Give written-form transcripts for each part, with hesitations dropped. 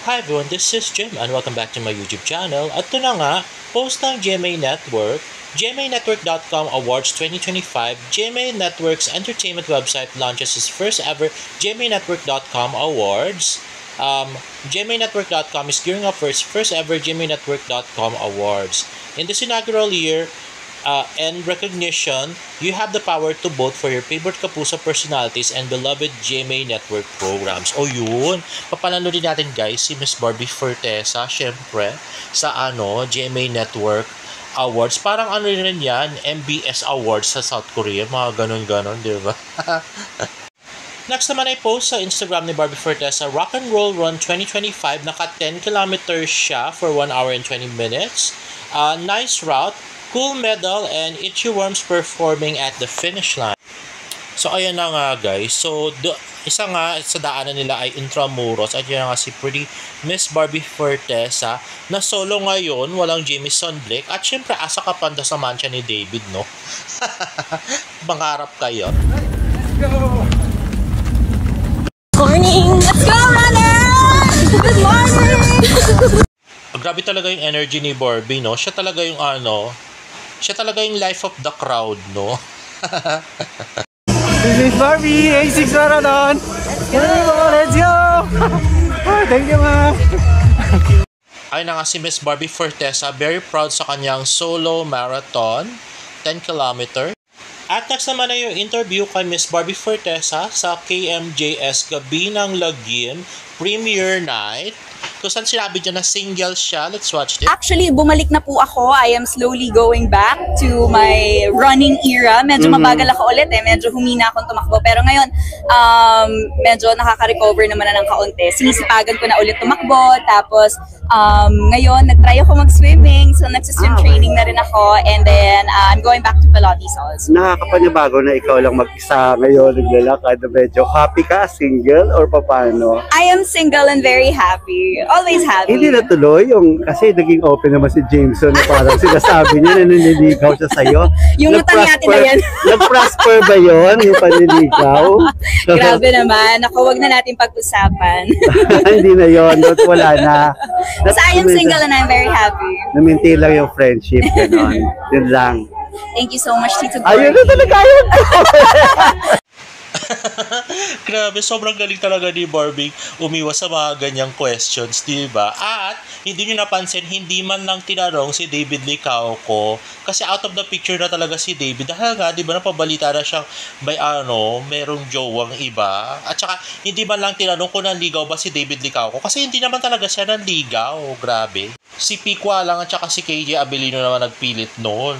Hi everyone, this is Jim and welcome back to my YouTube channel. At ito na nga, post ng GMA Network, GMANetwork.com Awards 2025, GMA Network's entertainment website launches its first ever GMANetwork.com Awards. GMANetwork.com is gearing up for its first ever GMANetwork.com Awards. In this inaugural year, and recognition, you have the power to vote for your favorite Kapuso personalities and beloved GMA Network programs. O yun, papanoodin natin guys si Miss Barbie Fortesa, syempre, sa GMA Network Awards. Parang rin yan, MBS Awards sa South Korea, mga ganon-ganon, di ba? Next naman ay post sa Instagram ni Barbie Fortesa, Rock and Roll Run 2025, naka 10 kilometers siya for 1 hour and 20 minutes. Nice route, cool medal, and Itchy Worms performing at the finish line. So, ayan na nga guys. So, isa nga sa daanan nila ay Intramuros. At yun nga si pretty Miss Barbie Fortesa na solo ngayon, walang Jameson Blake. At syempre, asa ka panda sa mancha ni David, no? Mangarap kayo. Let's go! Morning! Let's go, runners! Good morning! Grabe talaga yung energy ni Barbie, no? Siya talaga yung siya talaga yung life of the crowd, no? This is Barbie, A6 Marathon! Let's go! Oh, thank you, ma! Ay na nga si Miss Barbie Fortesa, very proud sa kanyang solo marathon, 10 kilometer. At next naman ay yung interview kay Miss Barbie Fortesa sa KMJS Gabi ng Lagim Premiere Night, kung saan sinabi niya na single siya. Let's watch this. Actually, bumalik na po ako. I am slowly going back to my running era. Medyo mabagal ako ulit Medyo humina akong tumakbo. Pero ngayon, medyo nakaka-recover naman na ng kaunti. Sinisipagan ko na ulit tumakbo. Tapos, ngayon, nag-try ako mag-swimming. So, nagsiswim training na rin ako. And then, I'm going back to Pilates also. Nakakapanibago na ikaw lang mag-isa ngayon, naglalakad. Medyo happy ka, single, or paano? I am single and very happy. Always happy. Hindi natuloy yung, kasi naging open naman si Jameson na parang sinasabi niya na naniligaw siya sa'yo. Yung utang natin na yan. Nag-prosper ba yun, yung paniligaw? Grabe naman. Ako, wag na natin pag-usapan. Hindi na yun. Wala na. So I am single and I'm very happy. Na-maintain lang yung friendship. Ganon. Yun lang. Thank you so much, Tito Boy. Ayun na talaga yun. Grabe, sobrang galing talaga ni Barbie umiwas sa mga ganyang questions, di ba? At hindi nyo napansin, hindi man lang tinanong si David Licauco kasi out of the picture na talaga si David. Dahil nga, di ba, napabalita na siyang may merong jowang iba. At saka, hindi man lang tinanong kung nanligaw ba si David Licauco kasi hindi naman talaga siya nanligaw. Grabe. Si Pikwa lang at saka si KJ Abelino naman nagpilit noon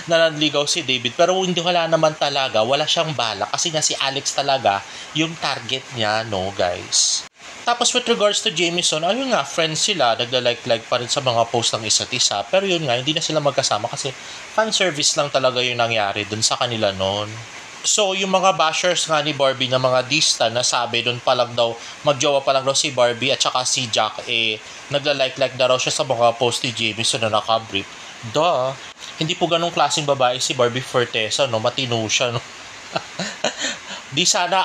na nanligaw si David, pero hindi, wala naman talaga, wala siyang balak kasi nga si Alex talaga yung target niya, no guys. Tapos with regards to Jameson, ayun nga, friends sila, nagla-like pa rin sa mga post ng isa't isa, pero yun nga, hindi na sila magkasama kasi fan service lang talaga yung nangyari dun sa kanila noon. So, yung mga bashers nga ni Barbie na mga dista na sabi doon pa lang daw, magjowa pa lang daw si Barbie at saka si Jack, nagla-like na raw siya sa mga post ni Jameson na nakabrief. Duh! Hindi po ganong klaseng babae si Barbie Fortesa, no? Matino siya, no? Di sana,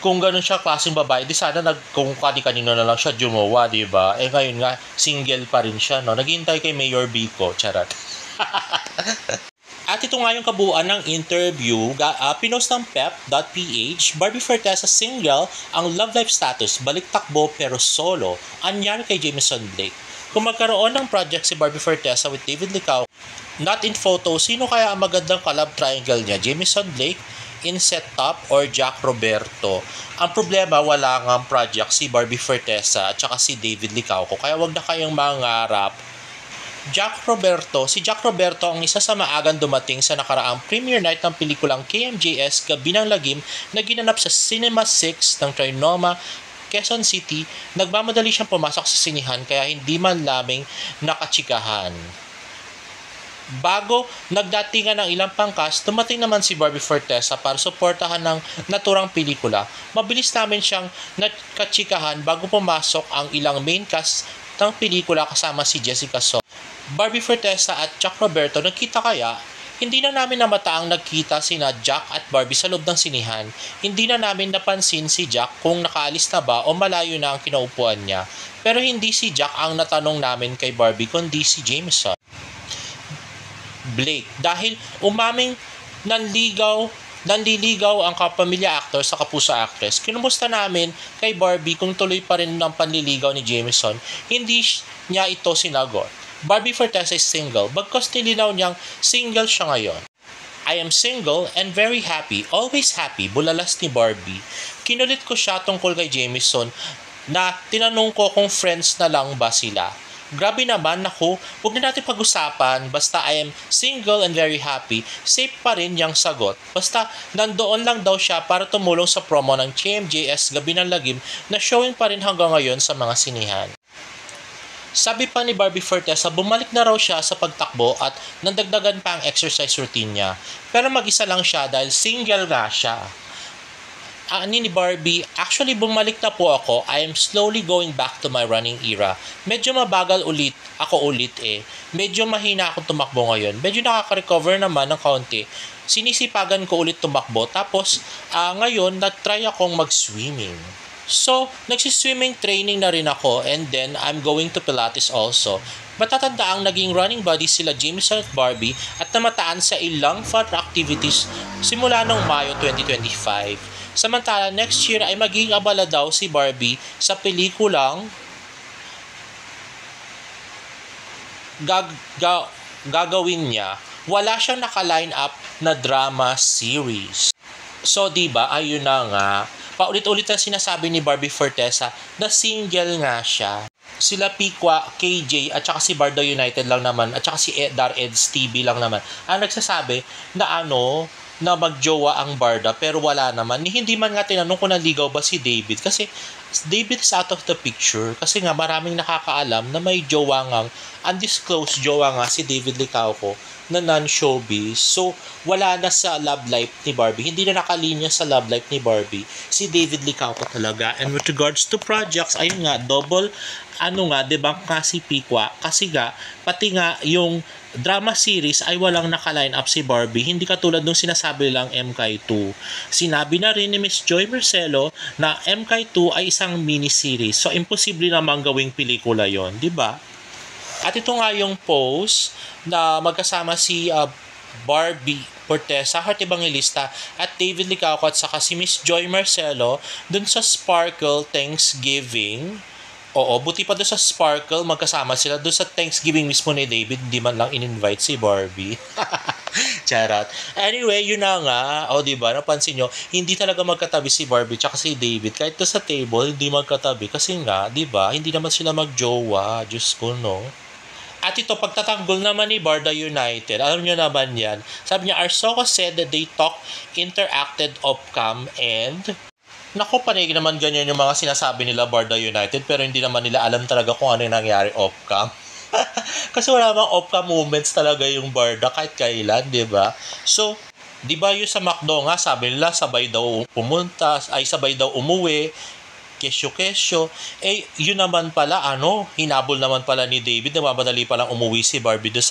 kung ganon siya klaseng babae, di sana kung kani-kanino na lang siya jumawa, di ba? Ngayon nga, single pa rin siya, no? Naghihintay kay Mayor Bico, charat. At ito nga yung kabuuan ng interview, pinost ng pep.ph, Barbie Fortesa single, ang love life status, balik takbo pero solo, anyari kay Jameson Blake. Kung magkaroon ng project si Barbie Fortesa with David Licauco, not in photo, sino kaya ang magandang collab triangle niya? Jameson Blake, Inset Top, or Jack Roberto? Ang problema, wala nga project si Barbie Fortesa at saka si David Licauco, kaya wag na kayong mangarap. Si Jack Roberto ang isa sa maagang dumating sa nakaraang premiere night ng pelikulang KMJS Gabi ng Lagim na ginanap sa Cinema 6 ng Trinoma, Quezon City. Nagmamadali siyang pumasok sa sinihan kaya hindi man lamang nakachikahan. Bago nagdatingan ng ilang pangkas, dumating naman si Barbie Fortesa para suportahan ng naturang pelikula. Mabilis namin siyang nakachikahan bago pumasok ang ilang main cast ng pelikula kasama si Jessica So. Barbie Fortesa at Jack Roberto nagkita kaya Hindi na namin namataang nagkita sina Jack at Barbie sa loob ng sinihan. Hindi na namin napansin si Jack kung nakaalis na ba o malayo na ang kinaupuan niya. Pero hindi si Jack ang natanong namin kay Barbie kundi si Jameson. Blake, dahil umaming nanliligaw ang kapamilya actor sa kapuso actress, kinumusta namin kay Barbie kung tuloy pa rin ang panliligaw ni Jameson. Hindi niya ito sinagot. Barbie Fortesa is single, bagkus nilinaw niyang single siya ngayon. I am single and very happy, always happy, bulalas ni Barbie. Kinulit ko siya tungkol kay Jameson na tinanong ko kung friends na lang ba sila. Grabe naman, naku, huwag na natin pag-usapan, basta I am single and very happy, safe pa rin yung sagot. Basta nandoon lang daw siya para tumulong sa promo ng TMJS Gabi ng Lagim na showing pa rin hanggang ngayon sa mga sinihan. Sabi pa ni Barbie Fortesa, bumalik na raw siya sa pagtakbo at nandagdagan pa ang exercise routine niya. Pero mag-isa lang siya dahil single nga siya. Ani ni Barbie, actually bumalik na po ako. I am slowly going back to my running era. Medyo mabagal ako ulit eh. Medyo mahina akong tumakbo ngayon. Medyo nakaka-recover naman ng kaunti. Sinisipagan ko ulit tumakbo. Tapos ngayon, nag-try akong mag-swimming. So, nagsiswimming training na rin ako and then I'm going to Pilates also. Matatanda ang naging running buddy sila Jameson at Barbie at namataan sa ilang fun activities simula noong Mayo 2025. Samantala, next year ay magiging abala daw si Barbie sa pelikulang gagawin niya. Wala siyang naka-line up na drama series. So, diba, ayun na nga. Paulit-ulit ang sinasabi ni Barbie Fortesa na single nga siya. Sila Pikwa, KJ, at saka si Barda United lang naman, at saka si Dar Eds TV lang naman, ang nagsasabi na na magjowa ang Barda, pero wala naman. Hindi man nga tinanong kung naligaw ba si David, kasi David is out of the picture, kasi nga maraming nakakaalam na may jowa nga, undisclosed jowa nga si David Licauco, na non-showbiz. So, wala na sa love life ni Barbie. Hindi na nakalinya sa love life ni Barbie si David Licauco talaga. And with regards to projects, ayun nga, double, debunk nga si Pikwa. Kasi nga, pati nga yung drama series ay walang naka-line up si Barbie. Hindi katulad nung sinasabi lang MK2. Sinabi na rin ni Miss Joy Marcelo na MK2 ay isang mini-series. So, imposible namang gawing pelikula yon, di ba? At ito nga yung post na magkasama si Barbie Fortesa, Heart Evangelista, at David Licauco at saka si Miss Joy Marcelo dun sa Sparkle Thanksgiving. Oo, buti pa dun sa Sparkle, magkasama sila. Dun sa Thanksgiving mismo ni David, hindi man lang in-invite si Barbie. Charot. Anyway, yun na nga. O, diba, napansin nyo, hindi talaga magkatabi si Barbie tsaka si David. Kahit to sa table, hindi magkatabi. Kasi nga, diba, hindi naman sila magjowa. Diyos ko, no? At ito, pagtatanggol naman ni Barda United, alam nyo naman yan. Sabi niya, Arsoco said that they talk interacted off-cam and... Naku, panig naman ganyan yung mga sinasabi nila Barda United, pero hindi naman nila alam talaga kung ano yung nangyari off-cam. Kasi wala bang off-cam moments talaga yung Barda kahit kailan, di ba? So, di ba yung sa McDo nga, sabi nila sabay daw pumunta, ay sabay daw umuwi, kesyo-kesyo. Eh, yun naman pala, hinabol naman pala ni David, nagmamadali palang umuwi si Barbie doon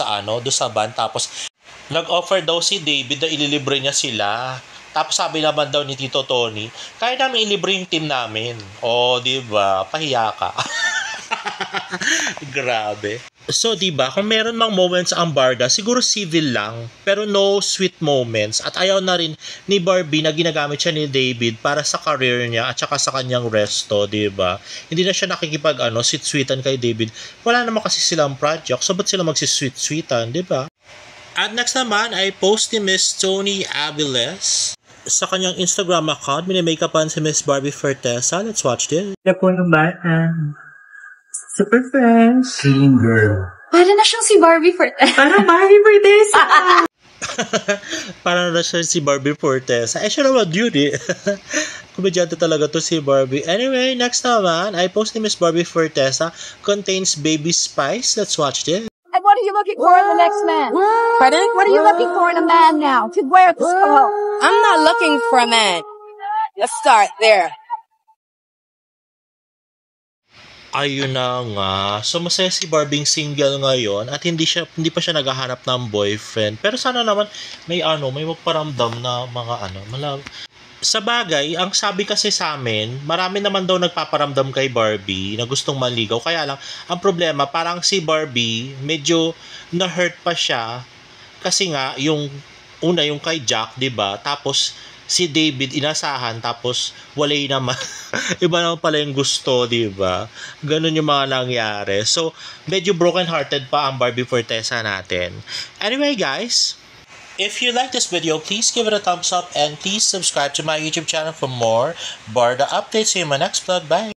sa van, tapos nag-offer daw si David na ililibre niya sila. Tapos sabi naman daw ni Tito Tony, kaya namin ilibre yung team namin. O, diba? Pahiya ka. Grabe. So, diba, kung meron mang moments ang Barda, siguro civil lang, pero no sweet moments. At ayaw na rin ni Barbie na ginagamit siya ni David para sa career niya at saka sa kanyang resto, diba? Hindi na siya nakikipag, sweet-sweetan kay David. Wala naman kasi silang project, so ba't sila magsisweet-sweetan, diba? At next naman ay post ni Miss Tony Aviles sa kanyang Instagram account. Mini-makeupan si Miss Barbie Fortesa. Let's watch this. Ako naman, super fresh. Clean girl. Para na siyang si Barbie Fortesa. Parang Barbie Fortesa. Para na siya si Barbie Fortesa. Siya naman yun eh. Komedyante talaga to si Barbie. Anyway, next naman, I post ni Miss Barbie Fortesa contains baby spice. Let's watch this. And what are you looking for in the next man? Pardon? What are you looking for in a man now to wear this coat? I'm not looking for a man. Let's start there. Ayun na nga. So masaya si Barbing single ngayon at hindi pa siya naghahanap ng boyfriend. Pero sana naman may magparamdam na mga sa bagay, ang sabi kasi sa amin, marami naman daw nagpaparamdam kay Barbie na gustong maligaw. Kaya lang, ang problema, parang si Barbie, medyo na-hurt pa siya. Kasi nga, yung kay Jack, 'di ba? Tapos, si David inasahan, tapos walay naman. Iba naman pala yung gusto, 'di ba? Ganun yung mga nangyari. So, medyo broken-hearted pa ang Barbie Fortesa natin. Anyway, guys, if you like this video, please give it a thumbs up and please subscribe to my YouTube channel for more Barda updates. See you in my next vlog. Bye!